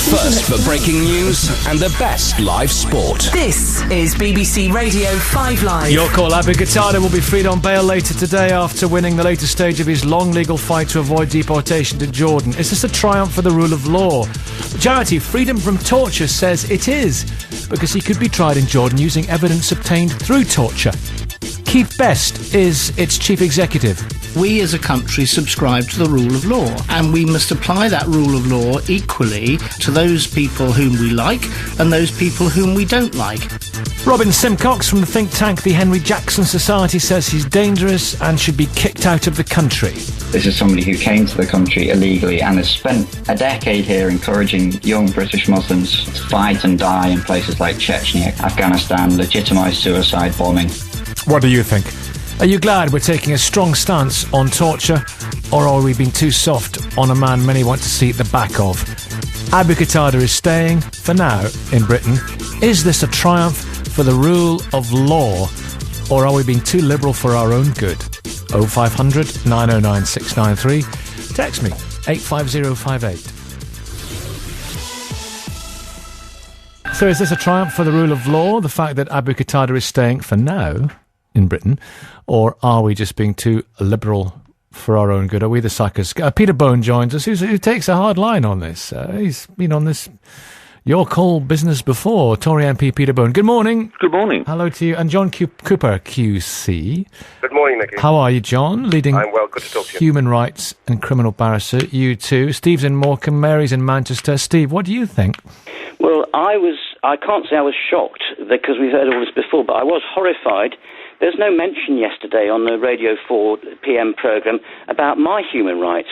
First for breaking news and the best live sport. This is BBC Radio 5 Live. Your call. Qatada will be freed on bail later today after winning the latest stage of his long legal fight to avoid deportation to Jordan. Is this a triumph for the rule of law? Charity Freedom from Torture says it is, because he could be tried in Jordan using evidence obtained through torture. Keith Best is its chief executive. We as a country subscribe to the rule of law, and we must apply that rule of law equally to those people whom we like and those people whom we don't like. Robin Simcox from the think tank The Henry Jackson Society says he's dangerous and should be kicked out of the country. This is somebody who came to the country illegally and has spent a decade here encouraging young British Muslims to fight and die in places like Chechnya, Afghanistan, legitimised suicide bombing. What do you think? Are you glad we're taking a strong stance on torture, or are we being too soft on a man many want to see at the back of? Qatada is staying, for now, in Britain. Is this a triumph for the rule of law, or are we being too liberal for our own good? 0500 909 693. Text me, 85058. So is this a triumph for the rule of law, the fact that Qatada is staying, for now, in Britain, or are we just being too liberal for our own good? Are we the suckers? Peter Bone joins us, who takes a hard line on this. He's been on this Your Call business before. Tory MP Peter Bone. Good morning. Good morning. Hello to you. And John Cooper, QC. Good morning, Nicky. How are you, John? Leading I'm well, good to talk to you. Human rights and criminal barrister. You too. Steve's in Morecambe, Mary's in Manchester. Steve, what do you think? Well, I can't say I was shocked, because we've heard all this before, but I was horrified. There's no mention yesterday on the Radio 4 PM programme about my human rights.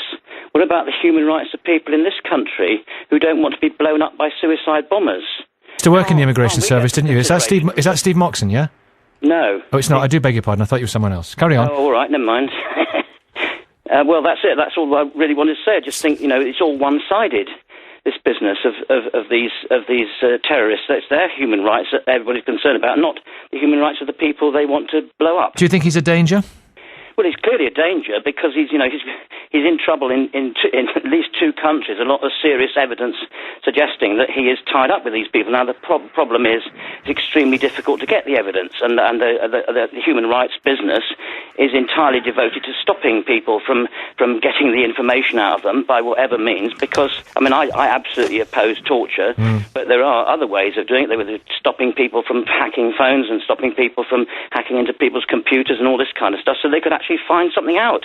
What about the human rights of people in this country who don't want to be blown up by suicide bombers? Used to work in the immigration service, didn't you? Is that Steve Moxon, yeah? No. Oh, it's not. I do beg your pardon. I thought you were someone else. Carry on. Oh, all right, never mind. Well, that's it. That's all I really wanted to say. I just think, it's all one-sided, this business of these terrorists. It's their human rights that everybody's concerned about, not the human rights of the people they want to blow up. Do you think he's a danger? Well, he's clearly a danger because he's in trouble in at least two countries. A lot of serious evidence suggesting that he is tied up with these people. Now, the problem is it's extremely difficult to get the evidence, and the human rights business is entirely devoted to stopping people from getting the information out of them by whatever means. Because I absolutely oppose torture, but there are other ways of doing it. They were stopping people from hacking phones and stopping people from hacking into people's computers and all this kind of stuff, so they could actually find something out.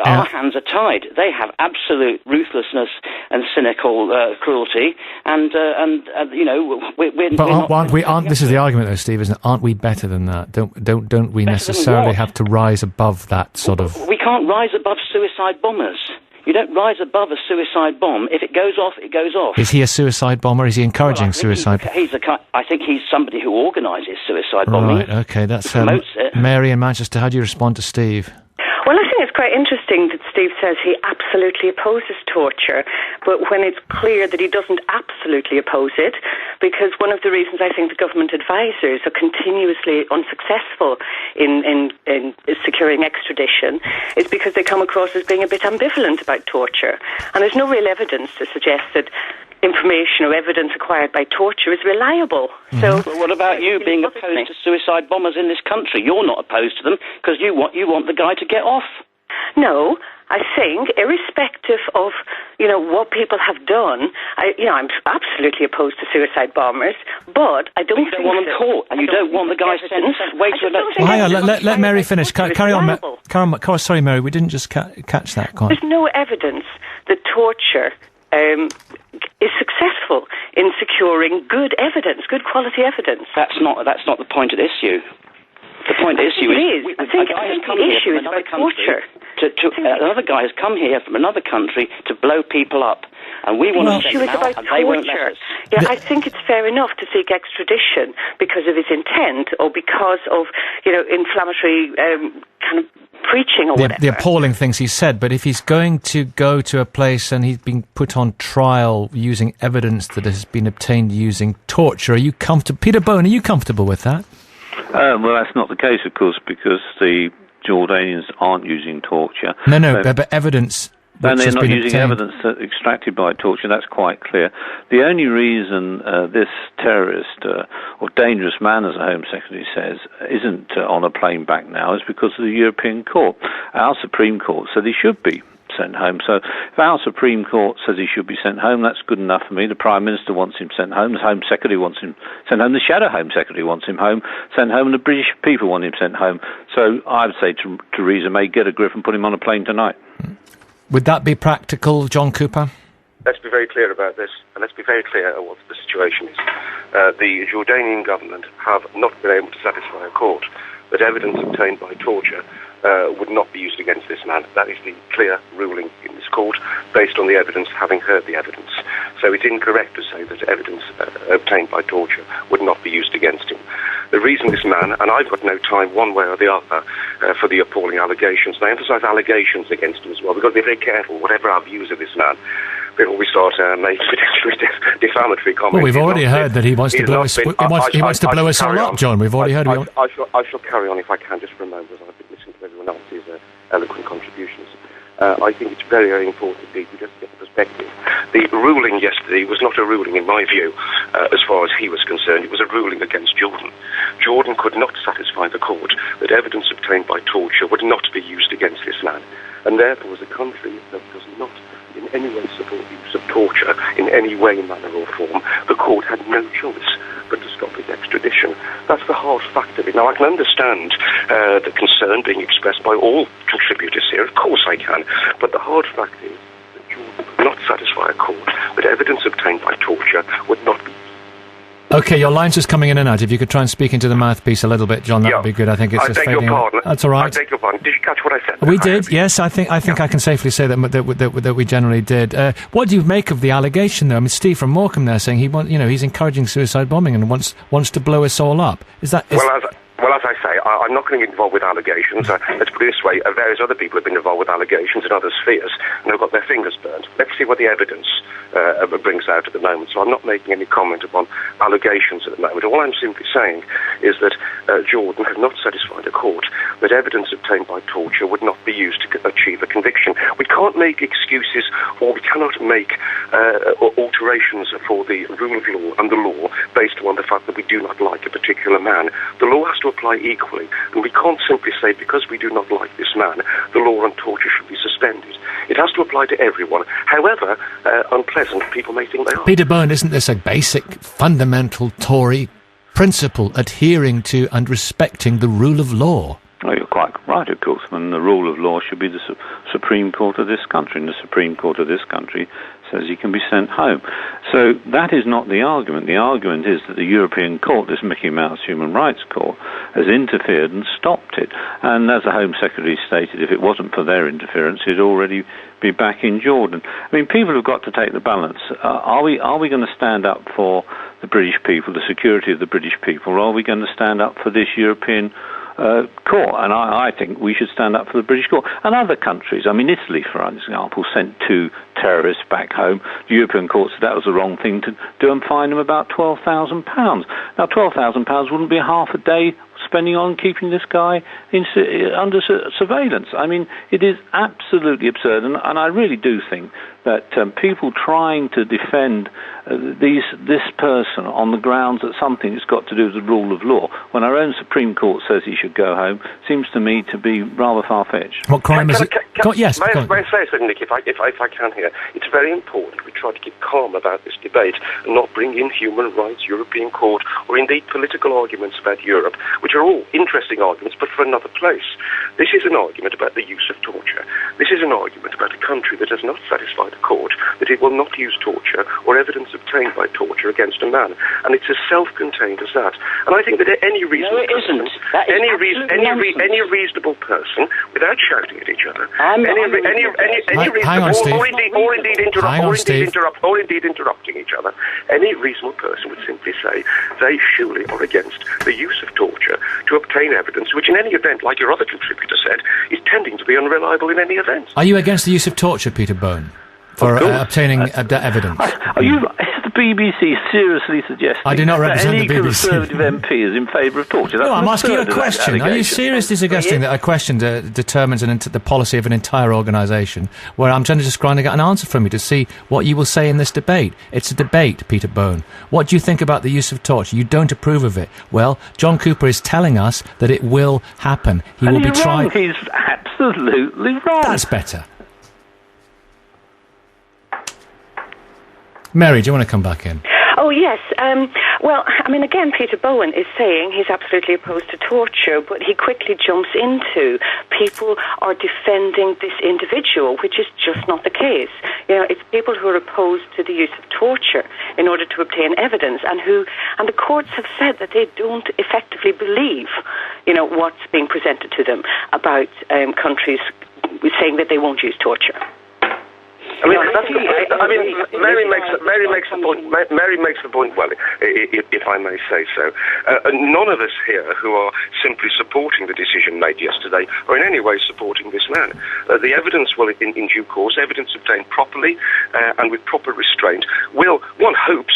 Our hands are tied. They have absolute ruthlessness and cynical cruelty, and we're not. This is the argument, though, Steve, isn't it? Aren't we better than that? Don't we necessarily have to rise above that sort of? We can't rise above suicide bombers. You don't rise above a suicide bomb. If it goes off, it goes off. Is he a suicide bomber? Is he encouraging suicide? I think he's somebody who organises suicide bombing. Right. Okay. That's promotes it. Mary in Manchester. How do you respond to Steve? Well, I think it's quite interesting that Steve says he absolutely opposes torture, but when it's clear that he doesn't absolutely oppose it, because one of the reasons I think the government advisors are continuously unsuccessful in securing extradition is because they come across as being a bit ambivalent about torture. And there's no real evidence to suggest that information or evidence acquired by torture is reliable. Mm-hmm. So, but what about you being opposed to suicide bombers in this country? You're not opposed to them because you want the guy to get off. No, I think, irrespective of what people have done, I'm absolutely opposed to suicide bombers, but I don't. You don't want them caught, and you don't want the guy sent way to let Mary finish. Carry on. Sorry, Mary, we didn't just catch that. There's no evidence that torture is successful in securing good evidence, good quality evidence. That's not the point at issue. The point at issue is a guy has come here from another country. Another guy has come here from another country to blow people up, and we want to send him out, and they won't let us. Yeah, I think it's fair enough to seek extradition because of his intent or because of inflammatory kind of preaching or whatever. The appalling things he said, but if he's going to go to a place and he's been put on trial using evidence that has been obtained using torture, are you comfortable? Peter Bone, are you comfortable with that? Well, that's not the case, of course, because the Jordanians aren't using torture. No, but evidence And they're has not been using obtained. evidence extracted by torture, that's quite clear. The only reason this terrorist or dangerous man, as the Home Secretary says, isn't on a plane back now is because of the European Court. Our Supreme Court said he should be sent home. So if our Supreme Court says he should be sent home, that's good enough for me. The Prime Minister wants him sent home, the Home Secretary wants him sent home, the Shadow Home Secretary wants him sent home, and the British people want him sent home. So I would say to Theresa May, get a grip and put him on a plane tonight. Would that be practical, John Cooper? Let's be very clear about this, and let's be very clear at what the situation is. The Jordanian government have not been able to satisfy a court that evidence obtained by torture would not be used against this man. That is the clear ruling in this court, based on the evidence, having heard the evidence. So it's incorrect to say that evidence obtained by torture would not be used against him. The reason this man, and I've got no time one way or the other for the appalling allegations, and I emphasise allegations against him as well. We've got to be very careful, whatever our views of this man, before we start making potentially defamatory comments. Well, we've already heard that he wants to blow us. He wants to blow us all up, John. We've already heard. I shall carry on if I can, just for a moment, as I've been listening to everyone else's eloquent contributions. I think it's very, very important indeed we just get the perspective. The ruling yesterday was not a ruling, in my view, as far as he was concerned. It was a ruling against Jordan. Jordan could not satisfy the court that evidence obtained by torture would not be used against this man. And therefore, as a country that does not in any way support the use of torture in any way, manner or form, the court had no choice but to stop his extradition. That's the hard fact of it. Now, I can understand the concern being expressed by all contributors here. Of course I can. But the hard fact is that Jordan could not satisfy a court that evidence obtained by torture would not be. Okay, your line's just coming in and out. If you could try and speak into the mouthpiece a little bit, John, that would be good. I think it's just fading. I beg your pardon. That's all right. I beg your pardon. Did you catch what I said? We did, yes. I think I can safely say that we generally did. What do you make of the allegation, though? I mean, Steve from Morecambe there saying he's encouraging suicide bombing and wants to blow us all up. Well, as I say, I'm not going to get involved with allegations. Let's put it this way, various other people have been involved with allegations in other spheres, and they've got their fingers burnt. Let's see what the evidence brings out at the moment. So I'm not making any comment upon allegations at the moment. All I'm simply saying is that Jordan has not satisfied a court that evidence obtained by torture would not be used to achieve a conviction. We can't make excuses, or we cannot make alterations for the rule of law and the law based on the fact that we do not like a particular man. The law has to apply equally, and we can't simply say because we do not like this man, the law on torture should be suspended. It has to apply to everyone, however unpleasant people may think they are. Peter Byrne, isn't this a basic, fundamental Tory principle, adhering to and respecting the rule of law? Oh, you're quite right, of course. And the rule of law should be the Supreme Court of this country, and the Supreme Court of this country says he can be sent home. So that is not the argument. The argument is that the European Court, this Mickey Mouse Human Rights Court, has interfered and stopped it. And as the Home Secretary stated, if it wasn't for their interference, he'd already be back in Jordan. I mean, people have got to take the balance. Are we going to stand up for the British people, the security of the British people, or are we going to stand up for this European court? And I think we should stand up for the British court. And other countries, I mean, Italy, for example, sent 2 terrorists back home. The European court said that was the wrong thing to do and fined them about £12,000. Now, £12,000 wouldn't be half a day spending on keeping this guy under surveillance. I mean, it is absolutely absurd, and I really do think that people trying to defend this person on the grounds that something has got to do with the rule of law, when our own Supreme Court says he should go home, seems to me to be rather far-fetched. What crime is it? Yes. May I say something, Nick, if I can here? It's very important we try to keep calm about this debate and not bring in human rights, European Court, or indeed political arguments about Europe, which are all interesting arguments, but for another place. This is an argument about the use of torture. This is an argument about a country that has not satisfied the court that it will not use torture or evidence obtained by torture against a man. And it's as self-contained as that. And I think that any reasonable person, any reasonable person, without shouting at each other, or indeed interrupting each other, any reasonable person would simply say they surely are against the use of torture to obtain evidence, which in any event, like your other contributor said, is tending to be unreliable in any event. Are you against the use of torture, Peter Byrne, for obtaining evidence? The BBC seriously suggesting I do not represent that any the BBC. Conservative MP is in favour of torture? That's No, I'm asking you a absurd, question. Are you seriously suggesting that a question determines the policy of an entire organisation, where I'm just trying to get an answer from you to see what you will say in this debate? It's a debate, Peter Bone. What do you think about the use of torture? You don't approve of it. Well, John Cooper is telling us that it will happen. He will be tried. He's absolutely wrong. That's better. Mary, do you want to come back in? Oh, yes. Well, I mean, again, Peter Bowen is saying he's absolutely opposed to torture, but he quickly jumps into people are defending this individual, which is just not the case. You know, it's people who are opposed to the use of torture in order to obtain evidence, and the courts have said that they don't effectively believe, you know, what's being presented to them about countries saying that they won't use torture. I mean, Mary makes the point. Mary makes the point well, if I may say so. None of us here who are simply supporting the decision made yesterday are in any way supporting this man. The evidence will, in due course, evidence obtained properly and with proper restraint, will, one hopes,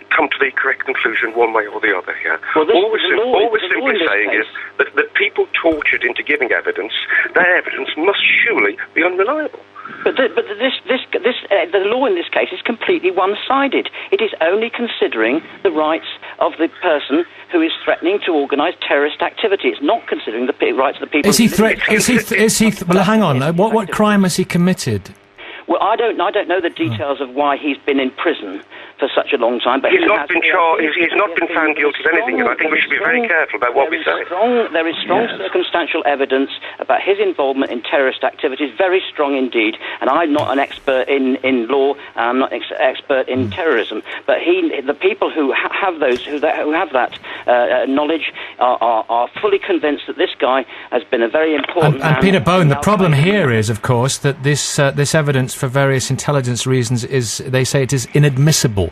come to the correct conclusion one way or the other here. Well, all we're simply saying is that people tortured into giving evidence, their evidence must surely be unreliable. But the law in this case is completely one-sided. It is only considering the rights of the person who is threatening to organise terrorist activity. It's not considering the rights of the people. Well, hang on. What crime has he committed? Well, I don't know the details of why he's been in prison for such a long time. But he's not been charged. He's not been found guilty of anything, and I think we should be very careful about what we say. There is strong circumstantial evidence about his involvement in terrorist activities, very strong indeed. And I'm not an expert in law. I'm not an expert in terrorism. But the people who have that knowledge are fully convinced that this guy has been a very important. And Peter Bone, the problem here is, of course, that this evidence, for various intelligence reasons, they say it is inadmissible.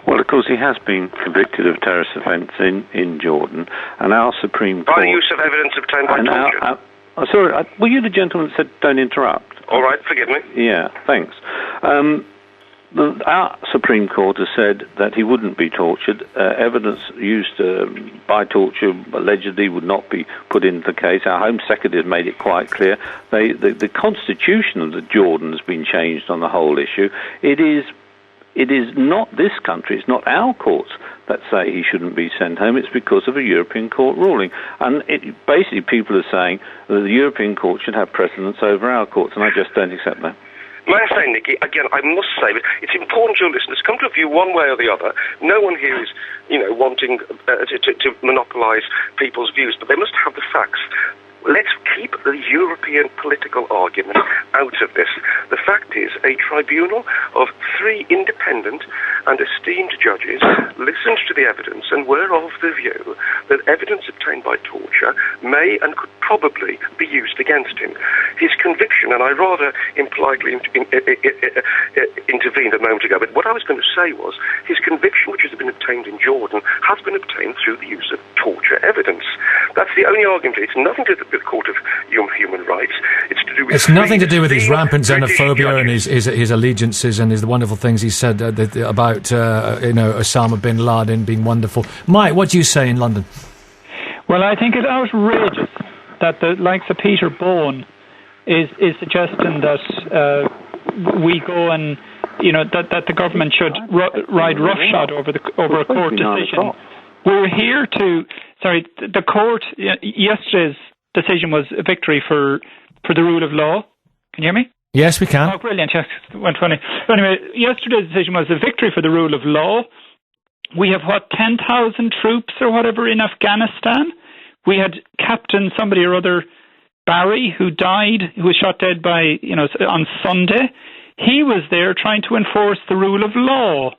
Well, of course, he has been convicted of terrorist offence in Jordan, and our Supreme Court... By the use of evidence obtained by torture. Sorry, were you the gentleman that said don't interrupt? All right, forgive me. Yeah, thanks. Our Supreme Court has said that he wouldn't be tortured. Evidence used by torture allegedly would not be put into the case. Our Home Secretary has made it quite clear. The constitution of the Jordan has been changed on the whole issue. It is not this country, it's not our courts that say he shouldn't be sent home. It's because of a European court ruling. And basically people are saying that the European court should have precedence over our courts, and I just don't accept that. May I say, Nicky, again, I must say that it's important to listeners come to a view one way or the other. No one here is, wanting to monopolise people's views, but they must have the facts. Let's keep the European political argument out of this. The fact is, a tribunal of 3 independent and esteemed judges listened to the evidence and were of the view that evidence obtained by torture may and could probably be used against him. His conviction, and I rather impolitely intervened a moment ago, but what I was going to say was his conviction, which has been obtained in Jordan, has been obtained through the use of torture evidence. That's the only argument. It's nothing to do with the Court of Human Rights. It's to do with... It's nothing to do with his rampant xenophobia and his allegiances and the wonderful things he said about Osama bin Laden being wonderful. Mike, what do you say in London? Well, I think it's outrageous that the likes of Peter Bone is suggesting that we go and that the government should ride roughshod over a court decision. We're here to... Sorry, the court... Yesterday's decision was a victory for the rule of law. Can you hear me? Yes, we can. Oh, brilliant. Yes, went funny. Anyway, yesterday's decision was a victory for the rule of law. We have, 10,000 troops or whatever in Afghanistan? We had Captain somebody or other, Barry, who was shot dead on Sunday. He was there trying to enforce the rule of law.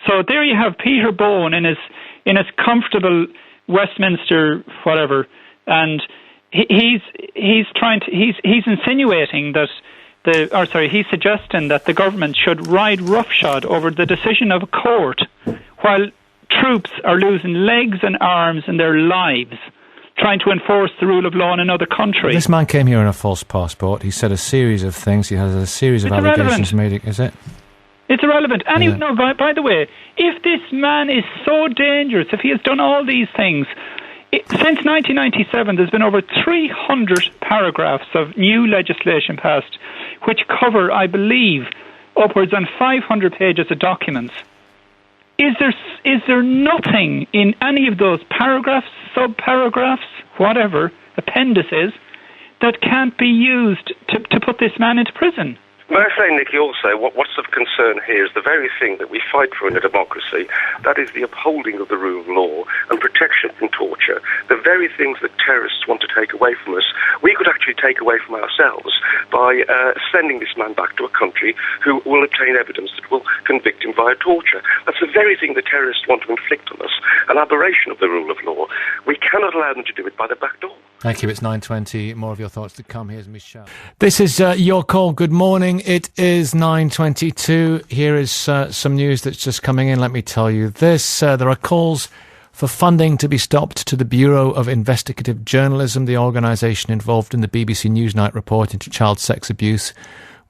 So there you have Peter Bone in his comfortable Westminster whatever, and he's insinuating that he's suggesting that the government should ride roughshod over the decision of a court while troops are losing legs and arms and their lives trying to enforce the rule of law in another country. This man came here on a false passport. He said a series of things. He has a series of allegations made. Is it? It's irrelevant. And no, by the way, if this man is so dangerous, if he has done all these things, since 1997, there's been over 300 paragraphs of new legislation passed, which cover, I believe, upwards on 500 pages of documents. Is there nothing in any of those paragraphs, sub-paragraphs, whatever, appendices, that can't be used to put this man into prison? May I say, Nicky, also, what's of concern here is the very thing that we fight for in a democracy, that is the upholding of the rule of law and protection from torture. The very things that terrorists want to take away from us, we could actually take away from ourselves by sending this man back to a country who will obtain evidence that will convict him via torture. That's the very thing the terrorists want to inflict on us, an aberration of the rule of law. We cannot allow them to do it by the back door. Thank you. It's 9:20. More of your thoughts to come. Here's Michelle. This is your call. Good morning. It is 9:22. Here is some news that's just coming in. Let me tell you this. There are calls for funding to be stopped to the Bureau of Investigative Journalism, the organisation involved in the BBC Newsnight report into child sex abuse,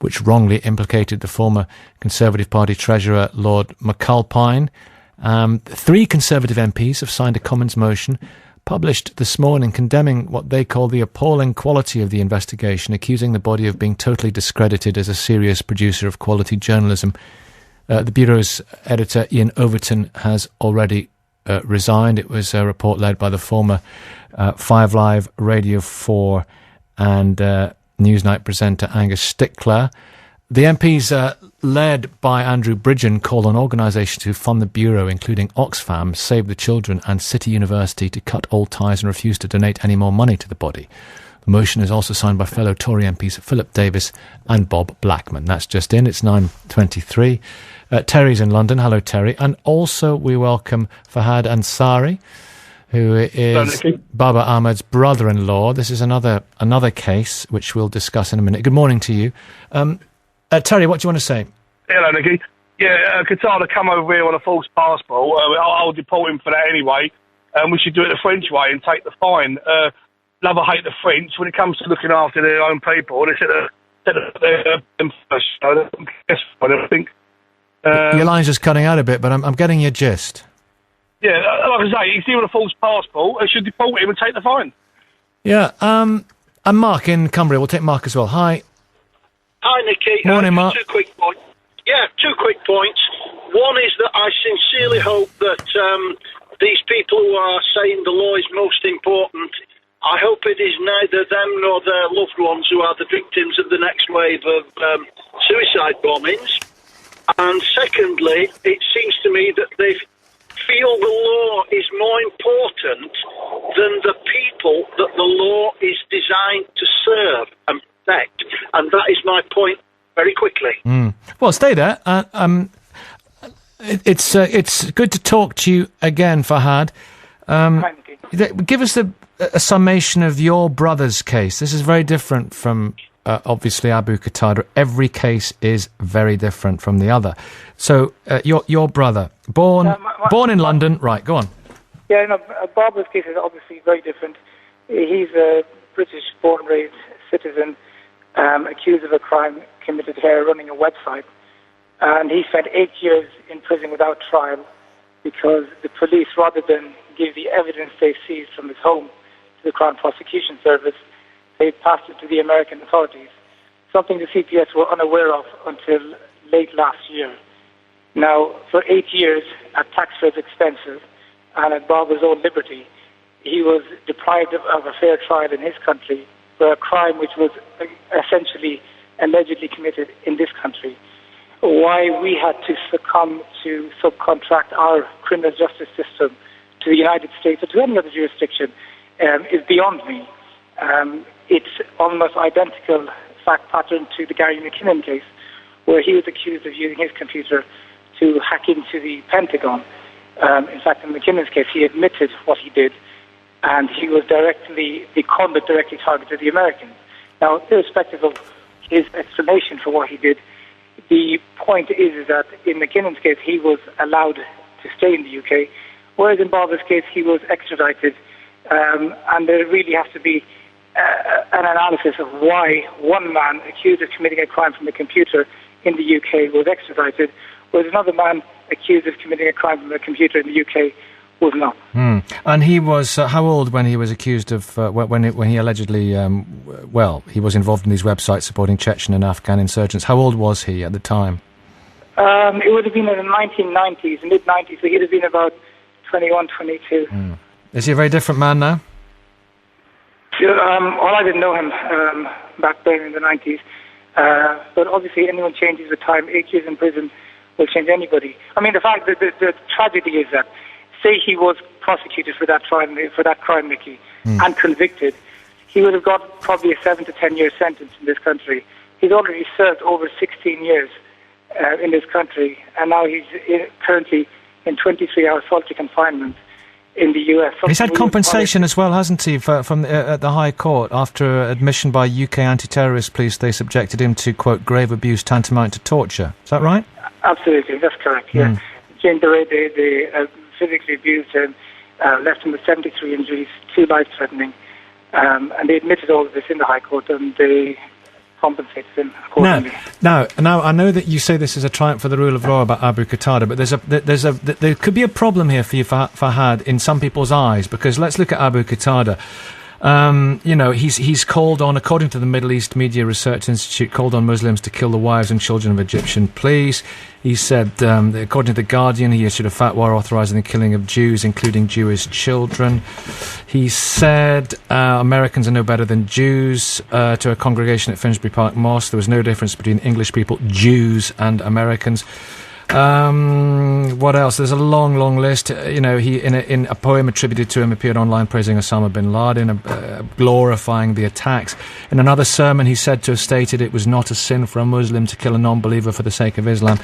which wrongly implicated the former Conservative Party Treasurer, Lord McAlpine. 3 Conservative MPs have signed a Commons motion published this morning condemning what they call the appalling quality of the investigation, accusing the body of being totally discredited as a serious producer of quality journalism. The Bureau's editor, Ian Overton, has already resigned. It was a report led by the former 5 Live, Radio 4 and Newsnight presenter Angus Stickler. The MPs, led by Andrew Bridgen, call on organisations who fund the Bureau, including Oxfam, Save the Children and City University, to cut all ties and refuse to donate any more money to the body. The motion is also signed by fellow Tory MPs Philip Davis and Bob Blackman. That's just in. It's 9:23. Terry's in London. Hello, Terry. And also we welcome Fahad Ansari, who is Baba Ahmed's brother-in-law. This is another case which we'll discuss in a minute. Good morning to you. Terry, what do you want to say? Hello, Nicky. Yeah, Qatada come over here on a false passport. I'll deport him for that anyway. We should do it the French way and take the fine. Love or hate the French, when it comes to looking after their own people, they set them first. I think. Your line's just cutting out a bit, but I'm getting your gist. Yeah, like I say, he's here on a false passport. They should deport him and take the fine. Yeah, and Mark in Cumbria. We'll take Mark as well. Hi. Hi, Nicky. Morning, Mark. 2 quick points. Yeah, 2 quick points. One is that I sincerely hope that these people who are saying the law is most important, I hope it is neither them nor their loved ones who are the victims of the next wave of suicide bombings. And secondly, it seems to me that they feel the law is more important than the people that the law is designed to serve and protect. And that is my point very quickly. Well, stay there. It's good to talk to you again, Fahad. Give us a summation of your brother's case. This is very different from, obviously, Abu Qatada. Every case is very different from the other. So, your brother, born in London. Right, go on. Yeah, Barbara's case is obviously very different. He's a British born-and-raised citizen accused of a crime committed here running a website. And he spent 8 years in prison without trial because the police, rather than give the evidence they seized from his home to the Crown Prosecution Service, they passed it to the American authorities, something the CPS were unaware of until late last year. Now, for 8 years, at taxpayers' expenses and at Barbara's own liberty, he was deprived of a fair trial in his country for a crime which was essentially allegedly committed in this country. Why we had to succumb to subcontract our criminal justice system to the United States or to any other jurisdiction is beyond me. It's almost identical fact pattern to the Gary McKinnon case, where he was accused of using his computer to hack into the Pentagon. In fact, in McKinnon's case, he admitted what he did, and he was the conduct directly targeted the Americans. Now, irrespective of his explanation for what he did, the point is that in McKinnon's case, he was allowed to stay in the UK, whereas in Barbara's case, he was extradited. And there really has to be an analysis of why one man accused of committing a crime from the computer in the UK was extradited, whereas another man accused of committing a crime from a computer in the UK was not. And he was how old when he was accused of when he allegedly he was involved in these websites supporting Chechen and Afghan insurgents. How old was he at the time? It would have been in the 1990s, mid-90s, so he'd have been about 21, 22. Is he a very different man now? Well, I didn't know him back then in the 90s, but obviously anyone changes with time. 8 years in prison will change anybody. I mean, the fact that the tragedy is that, say he was prosecuted for that crime, Mickey, and convicted, he would have got probably a 7 to 10 year sentence in this country. He's already served over 16 years in this country, and now he's currently in 23-hour solitary confinement in the US. He's had compensation as well, hasn't he, from at the High Court after admission by UK anti-terrorist police they subjected him to, quote, grave abuse tantamount to torture. Is that right? Absolutely, that's correct, yeah. In the way they physically abused him, left him with 73 injuries, 2 life-threatening, and they admitted all of this in the High Court, and they compensated him accordingly. Now, I know that you say this is a triumph for the rule of law about Abu Qatada, but there could be a problem here for you, Fahad, in some people's eyes, because let's look at Abu Qatada. He's called on, according to the Middle East Media Research Institute, called on Muslims to kill the wives and children of Egyptian police. He said, according to The Guardian, he issued a fatwa authorising the killing of Jews, including Jewish children. He said Americans are no better than Jews to a congregation at Finsbury Park Mosque. There was no difference between English people, Jews and Americans. What else? There's a long list. He in a poem attributed to him appeared online praising Osama bin Laden, glorifying the attacks. In another sermon, he said to have stated it was not a sin for a Muslim to kill a non-believer for the sake of Islam.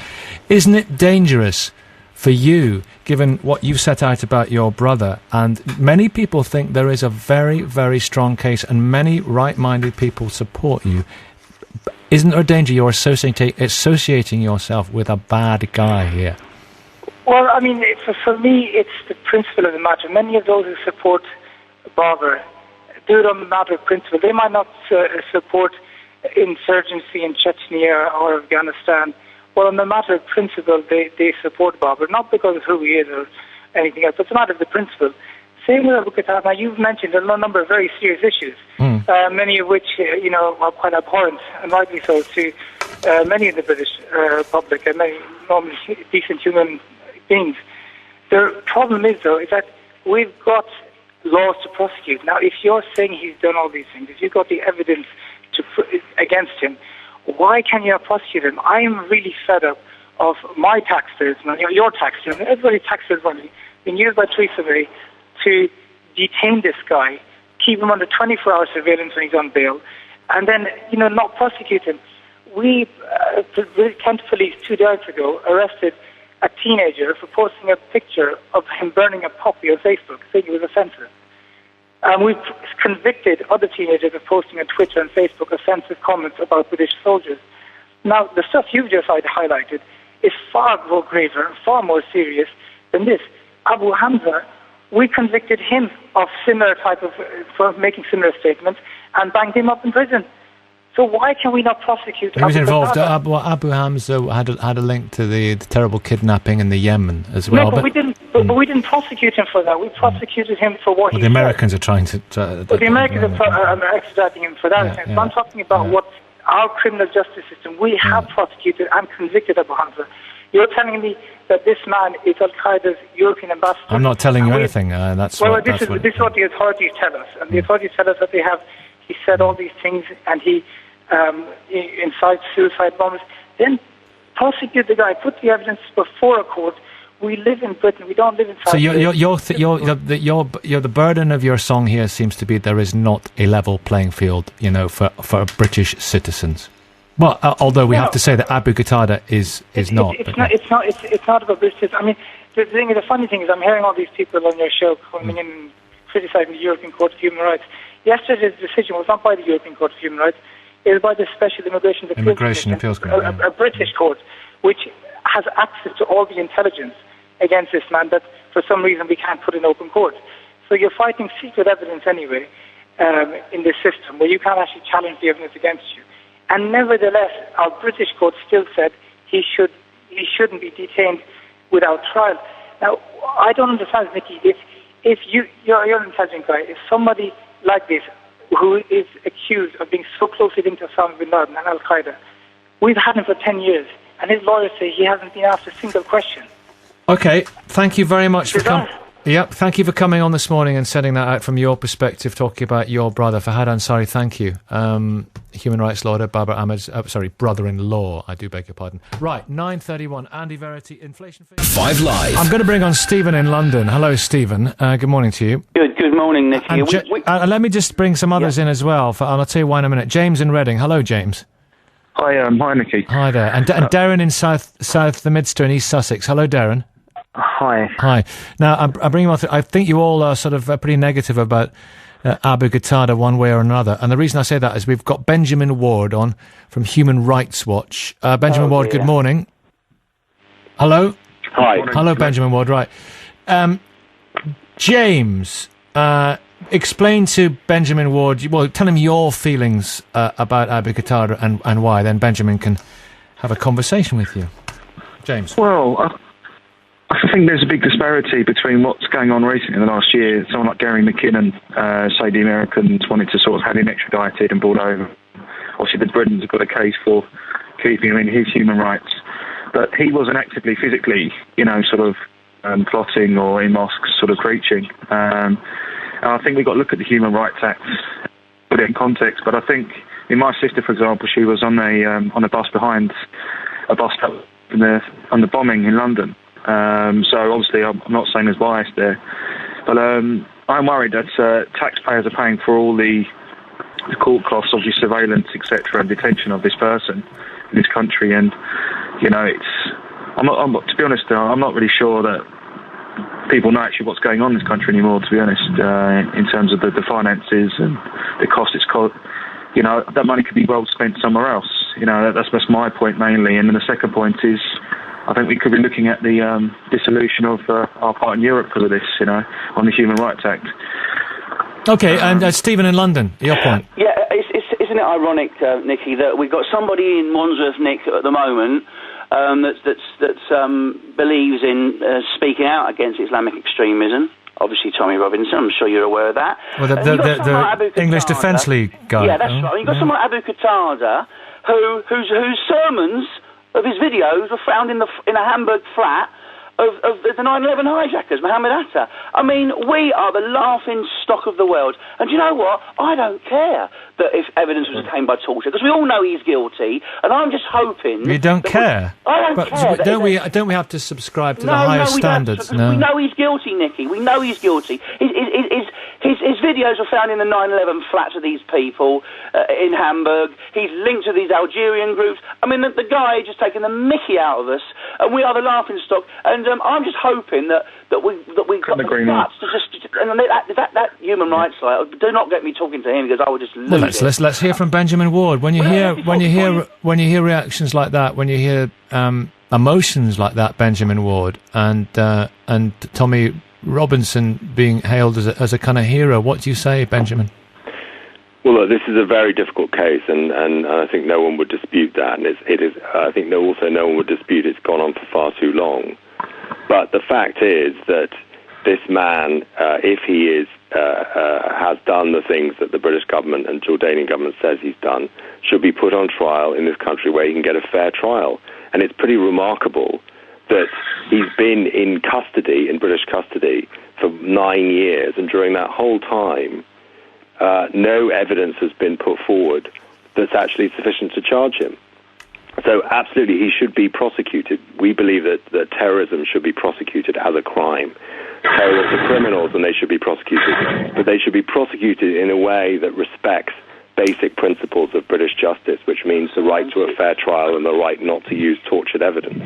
Isn't it dangerous for you, given what you've set out about your brother? And many people think there is a very, very strong case, and many right-minded people support you. Isn't there a danger you're associating yourself with a bad guy here? Well, I mean, for me, it's the principle of the matter. Many of those who support Barber do it on the matter of principle. They might not support insurgency in Chechnya or Afghanistan. Well, on the matter of principle, they support Barber, not because of who he is or anything else, but it's a matter of the principle. Same with Abu Qatada. Now, you've mentioned a number of very serious issues, many of which, are quite abhorrent, and rightly so, to many of the British public and many normally decent human beings. The problem is, though, is that we've got laws to prosecute. Now, if you're saying he's done all these things, if you've got the evidence against him, why can you not prosecute him? I am really fed up of my taxpayers, your taxpayers, and everybody's taxpayers' money being used by Theresa May to detain this guy, keep him under 24-hour surveillance when he's on bail, and then, not prosecute him. The Kent police 2 days ago arrested a teenager for posting a picture of him burning a puppy on Facebook, saying it was offensive. We've convicted other teenagers of posting on Twitter and Facebook offensive comments about British soldiers. Now, the stuff you've just highlighted is far more graver and far more serious than this. Abu Hamza, we convicted him of for making similar statements and banged him up in prison. So why can we not prosecute? He was involved. Abu Hamza had a link to the terrible kidnapping in the Yemen as well. No, but we didn't prosecute him for that. We prosecuted him for what he the Americans are trying to. The Americans are extraditing him for that. So I'm talking about what our criminal justice system. We have prosecuted and convicted Abu Hamza. You're telling me that this man is al-Qaeda's European ambassador? I'm not telling you anything. This is what the authorities tell us, and the authorities tell us that he said all these things, and he incites suicide bombers. Then prosecute the guy, put the evidence before a court. We live in Britain. We don't live in South. So the burden of your song here seems to be there is not a level playing field, for British citizens. Well, although we have to say that Abu Qatada is not. It's not about British. I mean, the funny thing is, I'm hearing all these people on your show coming in and criticising the European Court of Human Rights. Yesterday's decision was not by the European Court of Human Rights. It was by the Special Immigration Appeals Court, a British court, which has access to all the intelligence against this man that, for some reason, we can't put in open court. So you're fighting secret evidence anyway in this system, where you can't actually challenge the evidence against you. And nevertheless, our British court still said he shouldn't be detained without trial. Now, I don't understand, Nicky, if you're an intelligent guy, if somebody like this, who is accused of being so closely linked to Osama bin Laden and al-Qaeda, we've had him for 10 years, and his lawyers say he hasn't been asked a single question. Okay, thank you very much for coming. Yep, thank you for coming on this morning and setting that out from your perspective, talking about your brother. Fahad Ansari, thank you. Human rights lawyer, Barbara Ahmed's, brother-in-law, I do beg your pardon. Right, 9:31, Andy Verity, inflation figure. 5 Live. I'm going to bring on Stephen in London. Hello, Stephen. Good morning to you. Good morning, Nicky. And let me just bring some others in as well, and I'll tell you why in a minute. James in Reading. Hello, James. Hi, Nicky. Hi there. And Darren in South the Midster in East Sussex. Hello, Darren. Hi. Now, I bring you on. I think you all are sort of pretty negative about Abu Qatada one way or another. And the reason I say that is we've got Benjamin Ward on from Human Rights Watch. Benjamin Ward, good morning. Hello? Hi. Hello, Benjamin Ward, right. James, explain to Benjamin Ward, tell him your feelings about Abu Qatada and why. Then Benjamin can have a conversation with you. James. Well, I think there's a big disparity between what's going on recently in the last year. Someone like Gary McKinnon, say the Americans wanted to sort of have him extradited and brought over. Obviously, the Britons have got a case for keeping him in his human rights. But he wasn't actively, physically, plotting or in mosques sort of preaching. And I think we've got to look at the Human Rights Act, put it in context. But I think, in my sister, for example, she was on a bus behind a bus stop on the bombing in London. So obviously I'm not saying there's bias there, but I'm worried that taxpayers are paying for all the court costs, obviously surveillance, etc., and detention of this person in this country. And to be honest, I'm not really sure that people know actually what's going on in this country anymore. To be honest, in terms of the finances and the cost it's cost, that money could be well spent somewhere else. That's my point mainly. And then the second point is, I think we could be looking at the dissolution of our part in Europe because of this, on the Human Rights Act. Okay, and Stephen in London, your point. Yeah, isn't it ironic, Nicky, that we've got somebody in Wandsworth, Nick, at the moment that believes in speaking out against Islamic extremism. Obviously, Tommy Robinson, I'm sure you're aware of that. Well, the English Defence League guy. Yeah, that's right. You've got someone like Abu Qatada whose sermons of his videos were found in a Hamburg flat of the 9/11 hijackers, Mohammed Atta. I mean, we are the laughing stock of the world. And do you know what? I don't care that if evidence was obtained by torture, because we all know he's guilty, and I'm just hoping... You don't care? I don't care. Don't we have to subscribe to the highest standards? No, we know he's guilty, Nicky. We know he's guilty. His videos were found in the 9/11 flats of these people in Hamburg. He's linked to these Algerian groups. I mean, the guy just taking the mickey out of us, and we are the laughing stock. And I'm just hoping that we got the guts to just and that human rights site. Do not get me talking to him because I would just lose it. Let's hear from Benjamin Ward. When you hear reactions like that, when you hear emotions like that, Benjamin Ward, and Tommy Robinson being hailed as a kind of hero, what do you say, Benjamin? Well, look, this is a very difficult case, and I think no one would dispute that. And it is. I think no one would dispute it's gone on for far too long. But the fact is that this man, if he has done the things that the British government and Jordanian government says he's done, should be put on trial in this country where he can get a fair trial. And it's pretty remarkable that he's been in custody, in British custody, for 9 years, and during that whole time, no evidence has been put forward that's actually sufficient to charge him. So absolutely, he should be prosecuted. We believe that terrorism should be prosecuted as a crime. Terrorists are criminals and they should be prosecuted, but they should be prosecuted in a way that respects basic principles of British justice, which means the right to a fair trial and the right not to use tortured evidence.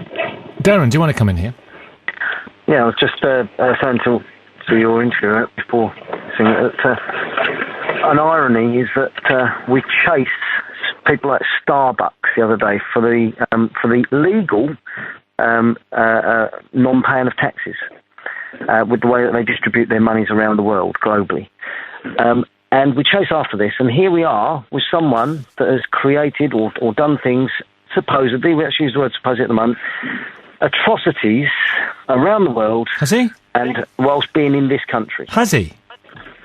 Darren, do you want to come in here? Yeah, I was just saying to your intro before saying that an irony is that we chase people like Starbucks the other day for the legal non-paying of taxes with the way that they distribute their monies around the world globally. And we chase after this, and here we are with someone that has created or done things, supposedly, we actually use the word supposedly at the moment, atrocities around the world. Has he? And whilst being in this country. Has he?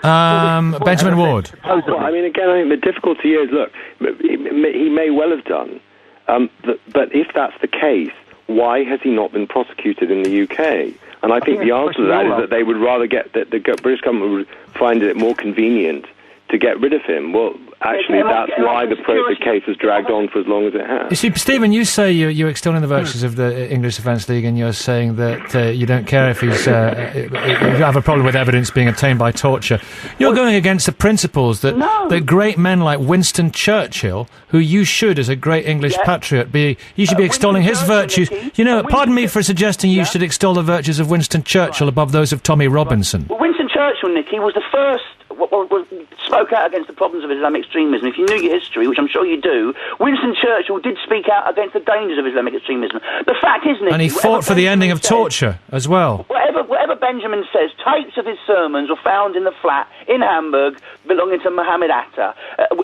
Benjamin Ward. Well, I mean, again, I think the difficulty is, look, he may well have done, but if that's the case, why has he not been prosecuted in the UK? And I think the answer to that is that they would rather the British government would find it more convenient to get rid of him. Well, actually, that's why the case has dragged on for as long as it has. You see, Stephen, you say you're extolling the virtues of the English Defence League, and you're saying that you don't care if he's you have a problem with evidence being obtained by torture. You're going against the principles that great men like Winston Churchill, who you should, as a great English patriot, you should be extolling his virtues. You know, pardon me for suggesting you should extol the virtues of Winston Churchill above those of Tommy Robinson. Well, Winston Churchill, Nicky, was the first spoke out against the problems of Islamic extremism. If you knew your history, which I'm sure you do, Winston Churchill did speak out against the dangers of Islamic extremism. The fact is, Nicky, and he fought for the ending of torture as well. Whatever Benjamin says, tapes of his sermons were found in the flat in Hamburg belonging to Mohammed Atta.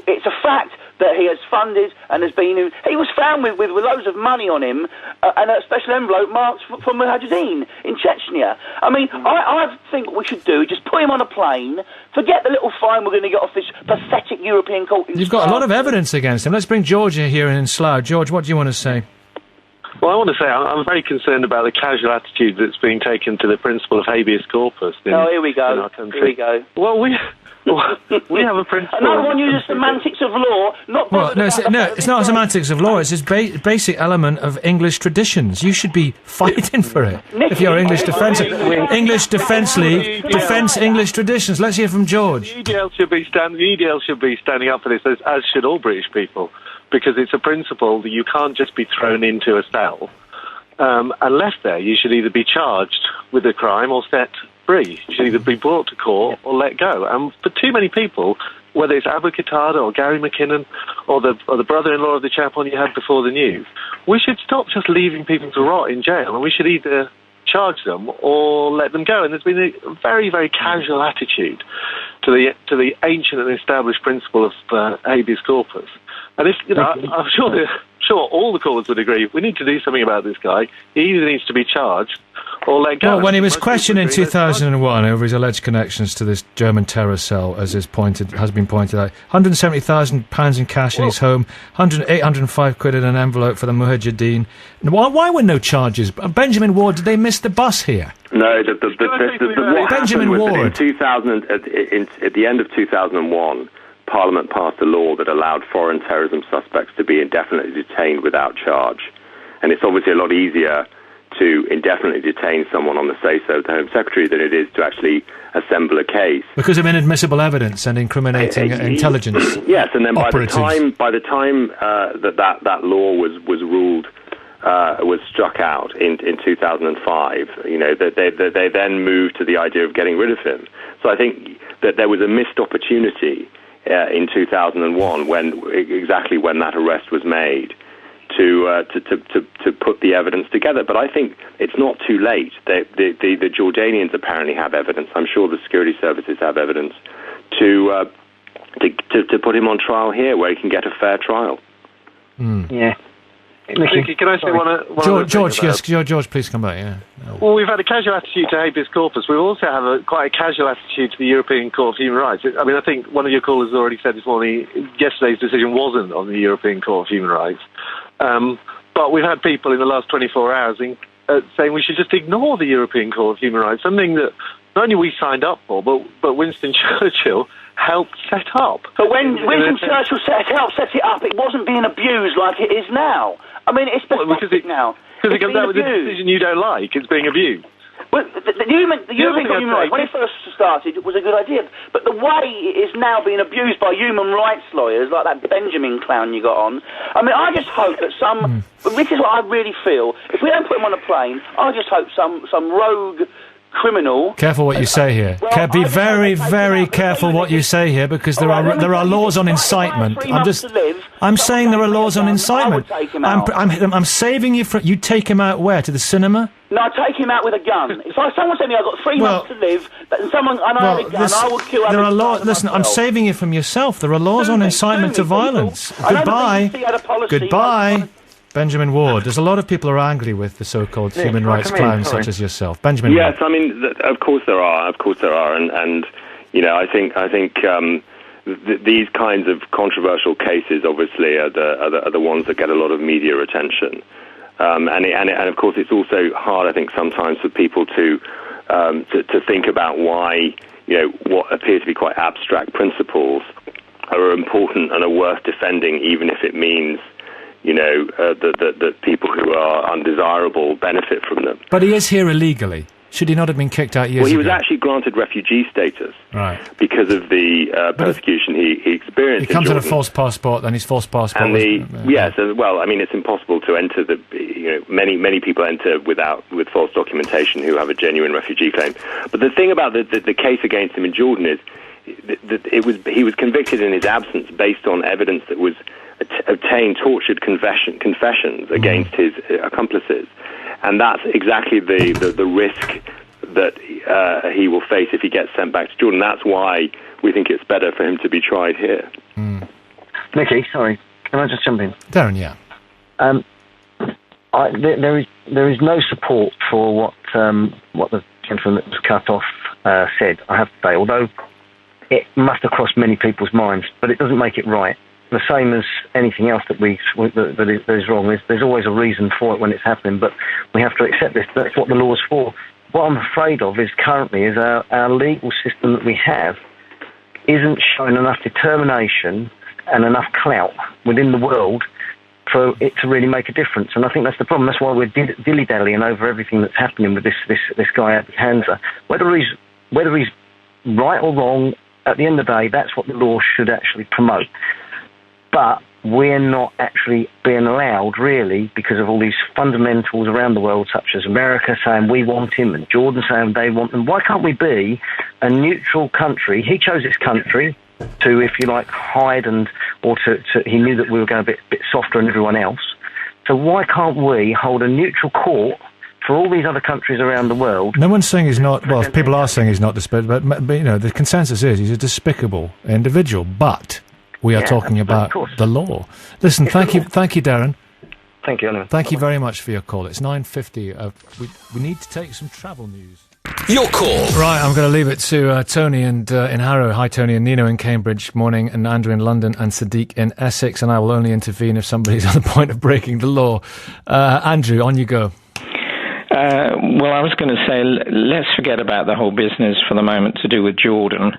It's a fact that he has funded and has been... He was found with loads of money on him and a special envelope marked for Mujahideen in Chechnya. I mean, I think what we should do is just put him on a plane, forget the little fine we're going to get off this pathetic European court. You've got a lot of evidence against him. Let's bring George here in Slough. George, what do you want to say? Well, I want to say I'm very concerned about the casual attitude that's being taken to the principle of habeas corpus. Here we go. Here we go. Well, we have a principle. Another one uses semantics of law, not... it's not semantics of law. It's this basic element of English traditions. You should be fighting for it. If you're English Defence League, defence English traditions. Let's hear from George. The EDL should be standing up for this, as should all British people, because it's a principle that you can't just be thrown into a cell and left there. You should either be charged with a crime or set free. You should either be brought to court or let go. And for too many people, whether it's al-Qaeda or Gary McKinnon or the brother-in-law of the chap on you had before the news, we should stop just leaving people to rot in jail, and we should either charge them or let them go. And there's been a very, very casual attitude to the ancient and established principle of habeas corpus. And if, I'm sure all the callers would agree, we need to do something about this guy. He either needs to be charged or let go. Well, when he was questioned in 2001 over his alleged connections to this German terror cell, as has been pointed out, £170,000 in cash in his home, 805 quid in an envelope for the Mujahideen. Why were no charges? Benjamin Ward, did they miss the bus here? No, what Benjamin happened was Ward. that in 2000, at the end of 2001, Parliament passed a law that allowed foreign terrorism suspects to be indefinitely detained without charge. And it's obviously a lot easier to indefinitely detain someone on the say-so of the Home Secretary than it is to actually assemble a case. Because of inadmissible evidence and incriminating intelligence. Yes, and then operatives. by the time that law was ruled, was struck out in 2005, they then moved to the idea of getting rid of him. So I think that there was a missed opportunity in 2001 when that arrest was made to put the evidence together. But I think it's not too late. The Jordanians apparently have evidence. I'm sure the security services have evidence to put him on trial here, where he can get a fair trial. Yeah. Nicky, can I say one George, yes, George, please come back, yeah. Well, we've had a casual attitude to habeas corpus. We also have quite a casual attitude to the European Court of Human Rights. I mean, I think one of your callers has already said this morning, yesterday's decision wasn't on the European Court of Human Rights. But we've had people in the last 24 hours saying we should just ignore the European Court of Human Rights, something that not only we signed up for, but Winston Churchill helped set up. But when Winston Churchill set it up, it wasn't being abused like it is now. I mean, it's pathetic now. Because it comes out with a decision you don't like, it's being abused. Well, the European Human Rights, when it first started, it was a good idea. But the way it is now being abused by human rights lawyers, like that Benjamin clown you got on, I mean, I just hope that this is what I really feel, if we don't put him on a plane, I just hope some rogue criminal... Careful what you say here. Be very, very careful what you say here, because there are laws on incitement. I'm saying there are laws on incitement. I'm saving you from... You take him out where? To the cinema? No, I'd take him out with a gun. If someone said to me, I've got 3 months to live, and I had a gun, I would kill there are every laws. child Listen, I'm myself. saving you from yourself. There are laws on incitement to violence. I know the Goodbye. BBC had a policy, Goodbye. Benjamin Ward. There's a lot of people who are angry with the so-called human rights clowns such as yourself. Benjamin Yes, Ward. I mean, of course there are. Of course there are. And you know, I think these kinds of controversial cases obviously are the ones that get a lot of media attention. And of course, it's also hard, I think, sometimes for people to think about why, you know, what appear to be quite abstract principles are important and are worth defending, even if it means, you know, that people who are undesirable benefit from them. But he is here illegally. Should he not have been kicked out years ago? Well, he was actually granted refugee status because of the persecution he experienced. He comes in on a false passport, then his false passport. Well, I mean, it's impossible to enter many people enter with false documentation who have a genuine refugee claim. But the thing about the case against him in Jordan is that he was convicted in his absence based on evidence that was obtained, tortured confessions against his accomplices. And that's exactly the risk that he will face if he gets sent back to Jordan. That's why we think it's better for him to be tried here. Nicky, sorry, can I just jump in? Darren, yeah. There is no support for what the gentleman that was cut off said, I have to say, although it must have crossed many people's minds, but it doesn't make it right. The same as anything else that is wrong. There's always a reason for it when it's happening, but we have to accept this. That's what the law's for. What I'm afraid of is currently is our legal system that we have isn't showing enough determination and enough clout within the world for it to really make a difference. And I think that's the problem. That's why we're dilly-dallying over everything that's happening with this guy Abu Hamza. Whether he's right or wrong, at the end of the day, that's what the law should actually promote. But we're not actually being allowed, really, because of all these fundamentals around the world, such as America saying we want him and Jordan saying they want them. Why can't we be a neutral country? He chose this country to, if you like, hide he knew that we were going a bit softer than everyone else. So why can't we hold a neutral court for all these other countries around the world? No one's saying he's not. Well, people are saying he's not despicable, but you know, the consensus is he's a despicable individual. But we are talking about the law. Listen, thank you, Darren. Thank you, Oliver. Thank you very much for your call. It's 9:50. We need to take some travel news. Your call. Right, I'm going to leave it to Tony and in Harrow. Hi, Tony, and Nino in Cambridge. Morning, and Andrew in London, and Sadiq in Essex. And I will only intervene if somebody's on the point of breaking the law. Andrew, on you go. Well, I was going to say, let's forget about the whole business for the moment to do with Jordan.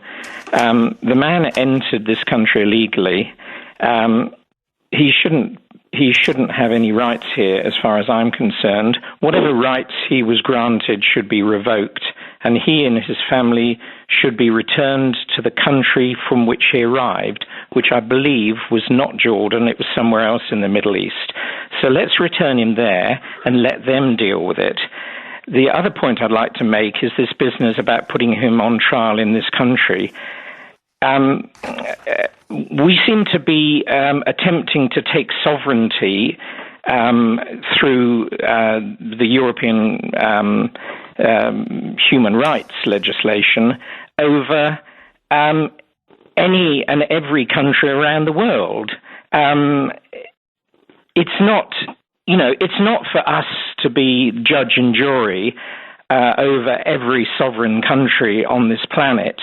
The man entered this country illegally. He shouldn't have any rights here, as far as I'm concerned. Whatever rights he was granted should be revoked, and he and his family should be returned to the country from which he arrived, which I believe was not Jordan, it was somewhere else in the Middle East. So let's return him there and let them deal with it. The other point I'd like to make is this business about putting him on trial in this country. We seem to be attempting to take sovereignty through the European human rights legislation over any and every country around the world. It's not for us to be judge and jury over every sovereign country on this planet.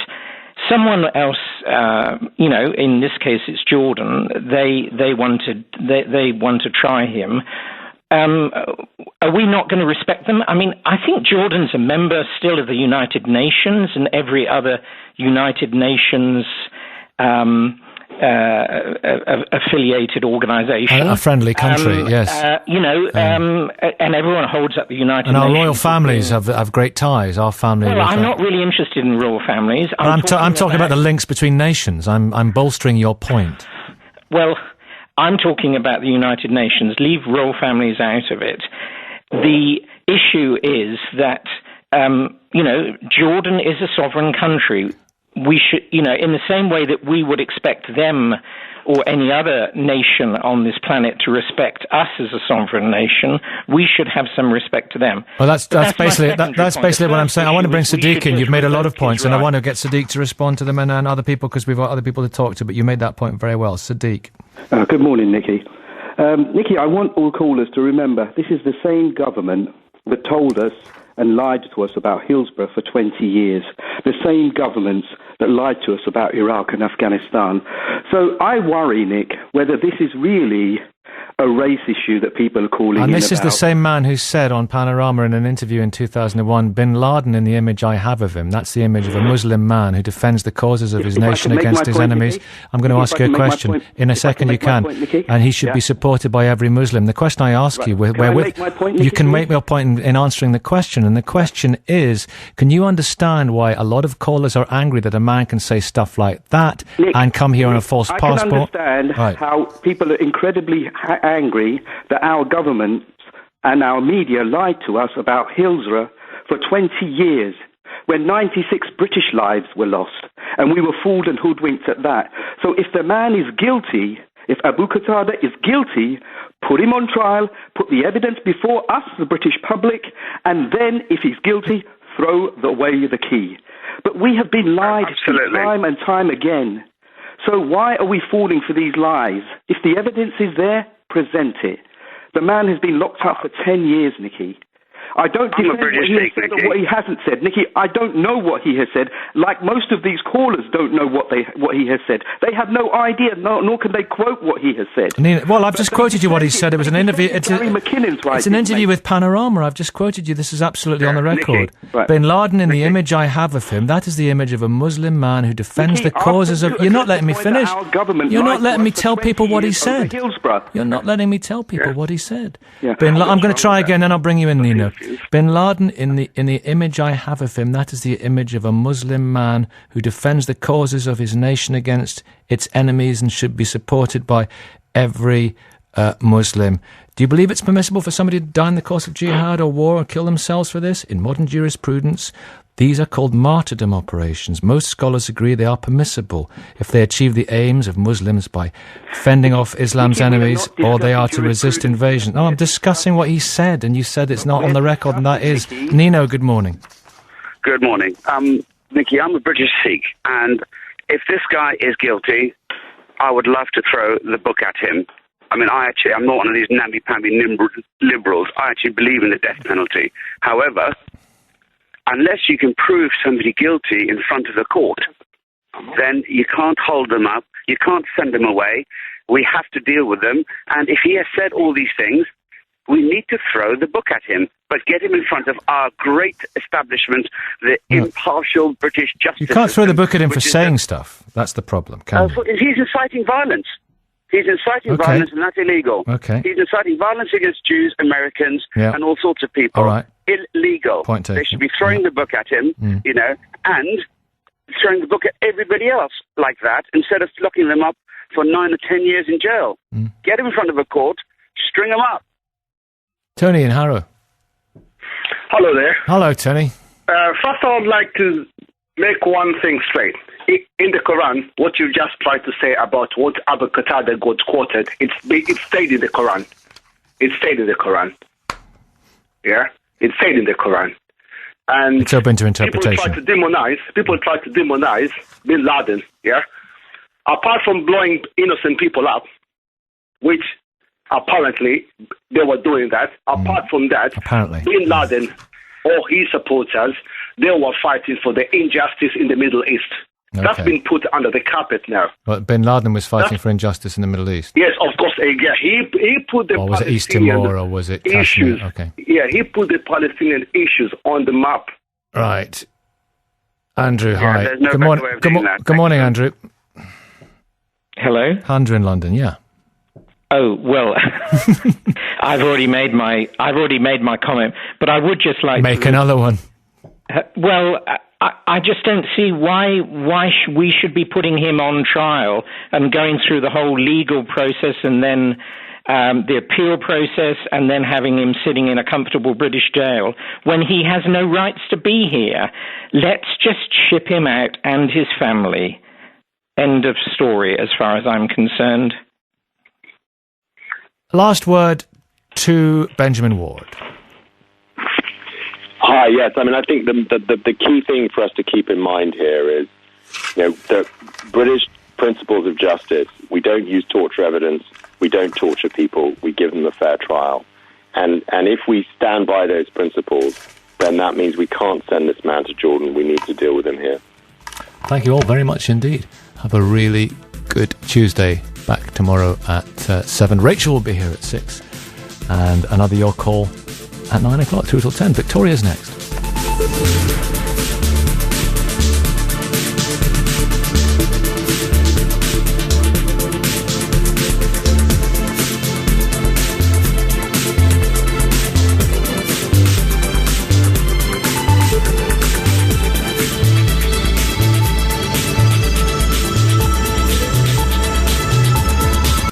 Someone else, in this case it's Jordan. They want to try him. Are we not going to respect them? I mean, I think Jordan's a member still of the United Nations and every other United Nations affiliated organisation. A friendly country, yes. And everyone holds up the United Nations. And our royal families have great ties. Our family. Well, I'm not really interested in royal families. I'm talking about the links between nations. I'm bolstering your point. Well, I'm talking about the United Nations. Leave royal families out of it. The issue is that, Jordan is a sovereign country. we should, in the same way that we would expect them or any other nation on this planet to respect us as a sovereign nation, we should have some respect to them. Well, that's basically what I'm saying. I want to bring Sadiq in. You've made a lot of points, and I want to get Sadiq to respond to them and other people, because we've got other people to talk to, but you made that point very well. Sadiq. Good morning, Nikki. Nikki, I want all callers to remember this is the same government that told us and lied to us about Hillsborough for 20 years. The same governments that lied to us about Iraq and Afghanistan. So I worry, Nick, whether this is really a race issue that people are calling in about. And this is the same man who said on Panorama in an interview in 2001, Bin Laden in the image I have of him, that's the image of a Muslim man who defends the causes of his nation against his enemies. I'm going to ask you a question. In a second you can. And he should be supported by every Muslim. The question I ask you, you can make your point in answering the question, and the question is, can you understand why a lot of callers are angry that a man can say stuff like that and come here on a false passport? I can understand how people are incredibly angry that our government and our media lied to us about Hillsborough for 20 years, when 96 British lives were lost, and we were fooled and hoodwinked at that. So if the man is guilty, if Abu Qatada is guilty, put him on trial, put the evidence before us, the British public, and then, if he's guilty, throw away the key. But we have been lied to time and time again. So why are we falling for these lies? If the evidence is there, present it. The man has been locked up for 10 years, Nikki. I don't defend what he has said or what he hasn't said. Nikki, I don't know what he has said. Like most of these callers don't know what he has said. They have no idea, nor can they quote what he has said. Well, I've just quoted you what he said. It was an interview. It's an interview with Panorama. I've just quoted you. This is absolutely on the record. Nikki, Bin Laden, in the image I have of him, that is the image of a Muslim man who defends the causes of... You're not letting me finish. You're not letting me tell people what he said. You're not letting me tell people what he said. I'm going to try again, then I'll bring you in, Nino. Bin Laden, in the image I have of him, that is the image of a Muslim man who defends the causes of his nation against its enemies and should be supported by every Muslim. Do you believe it's permissible for somebody to die in the course of jihad or war or kill themselves for this? In modern jurisprudence, these are called martyrdom operations. Most scholars agree they are permissible if they achieve the aims of Muslims by fending off Islam's enemies, or they are to resist invasion. No, I'm discussing what he said, and you said it's not on the record, and that is. Nino, good morning. Good morning. Nikki, I'm a British Sikh, and if this guy is guilty, I would love to throw the book at him. I mean, I'm not one of these namby-pamby liberals. I actually believe in the death penalty. However, unless you can prove somebody guilty in front of the court, then you can't hold them up, you can't send them away, we have to deal with them, and if he has said all these things, we need to throw the book at him, but get him in front of our great establishment, the impartial British justice You can't throw the system, book at him for saying stuff. That's the problem, can you? He's inciting violence. He's inciting violence, and that's illegal. Okay. He's inciting violence against Jews, Americans, and all sorts of people. All right. Illegal. Point taken. They should be throwing the book at him, and throwing the book at everybody else like that, instead of locking them up for 9 or 10 years in jail. Get him in front of a court, string them up. Tony in Harrow. Hello there. Hello, Tony. First, I would like to make one thing straight. In the Quran, what you just tried to say about what Abu Qatada got quoted, it stayed in the Quran. It stayed in the Quran. Yeah? It stayed in the Quran. And it's open to interpretation. People try to demonize Bin Laden, yeah? Apart from blowing innocent people up, which apparently they were doing that, apart from that, Bin Laden or his supporters, they were fighting for the injustice in the Middle East. Okay. That's been put under the carpet now. Well, Bin Laden was fighting for injustice in the Middle East. Yes, of course. Yeah, he put the Or was it East Timor, or was it Kashmir? Okay. Yeah, he put the Palestinian issues on the map. Right. Andrew, hi. There's no good better way of doing that. Good morning, Andrew. Hello? Andrew in London, yeah. Oh, well, I've already made my comment, but I would just like Make another one. Well, I just don't see why we should be putting him on trial and going through the whole legal process and then the appeal process, and then having him sitting in a comfortable British jail when he has no rights to be here. Let's just ship him out and his family. End of story, as far as I'm concerned. Last word to Benjamin Ward. Hi, yes. I mean, I think the key thing for us to keep in mind here is, the British principles of justice. We don't use torture evidence. We don't torture people. We give them a fair trial. And if we stand by those principles, then that means we can't send this man to Jordan. We need to deal with him here. Thank you all very much indeed. Have a really good Tuesday. Back tomorrow at 7. Rachel will be here at 6. And another Your Call at 9 o'clock, 2 till 10. Victoria's next.